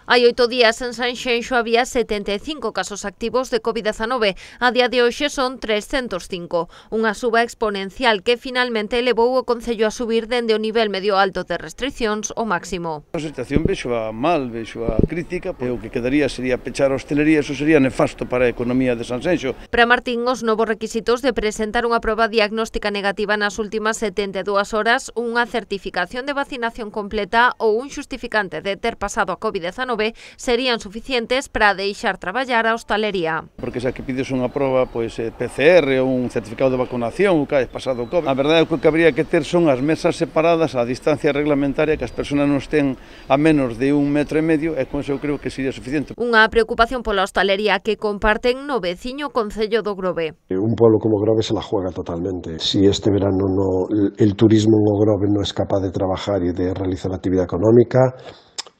Hai 8 días en Sanxenxo había 75 casos activos de COVID-19. A día de hoxe son 305. Unha suba exponencial que finalmente levou o Concello a subir dende o nivel medio alto de restriccións ao máximo. A situación vexo a mal, vexo a crítica, e o que quedaría sería pechar a hostelería, eso sería nefasto para a economía de Sanxenxo. Para Martín, os novos requisitos de presentar unha proba diagnóstica negativa nas últimas 72 horas, unha certificación de vacinación completa ou un xustificante de ter pasado a COVID-19 serían suficientes para deixar traballar a hostalería. Porque xa que pides unha proba PCR ou un certificado de vacunación ou que has pasado o COVID, a verdade é que o que habría que ter son as mesas separadas a distancia reglamentaria, que as persoas non estén a menos de 1,5 metros, e con eso eu creo que sería suficiente. Unha preocupación pola hostalería que comparten no veciño Concello do Grove. Un pueblo como Grove se la juega totalmente. Si este verano el turismo en Grove no es capaz de trabajar y de realizar actividad económica,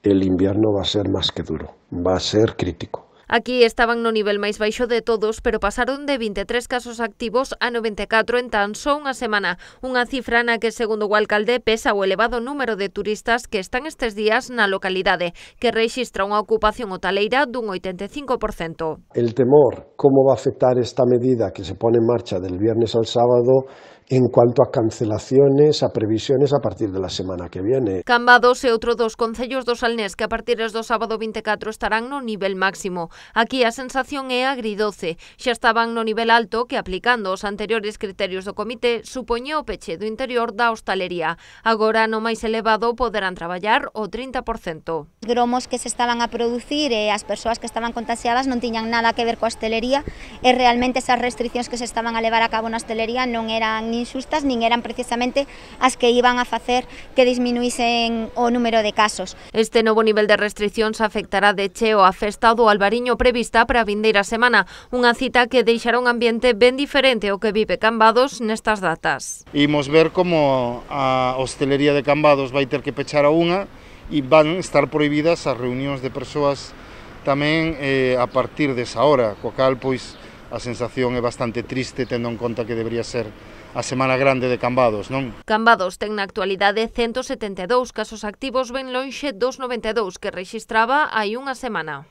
el invierno va a ser más que duro, va a ser crítico. Aquí estaban no nivel máis baixo de todos, pero pasaron de 23 casos activos a 94 en tan só unha semana. Unha cifra na que, segundo o alcalde, pesa o elevado número de turistas que están estes días na localidade, que rexistra unha ocupación hoteleira dun 85%. El temor, cómo va a afectar esta medida que se pone en marcha del viernes al sábado en cuanto a cancelaciones, a previsiones a partir de la semana que viene. Cambados e outro dos concellos do Salnés que a partir do sábado 24 estarán no nivel máximo. Aquí a sensación é agridoce. Xa estaban no nivel alto que, aplicando os anteriores criterios do comité, supoñía o peche do interior da hostalería. Agora, no máis elevado, poderán traballar o 30%. Os gromos que se estaban a producir e as persoas que estaban contagiadas non tiñan nada que ver coa hostelería e realmente esas restriccións que se estaban a levar a cabo na hostelería non eran nin xustas, nin eran precisamente as que iban a facer que disminuísen o número de casos. Este novo nivel de restriccións afectará de cheo a festa do Albariño prevista para a vindeira semana, unha cita que deixará un ambiente ben diferente ao que vive Cambados nestas datas. Imos ver como a hostelería de Cambados vai ter que pechar a unha e van estar prohibidas as reunións de persoas tamén a partir desa hora, coa cal pois a sensación é bastante triste tendo en conta que debería ser a Semana Grande de Cambados, non? Cambados ten na actualidade 172 casos activos ben lonxe dos 92 que rexistraba hai unha semana.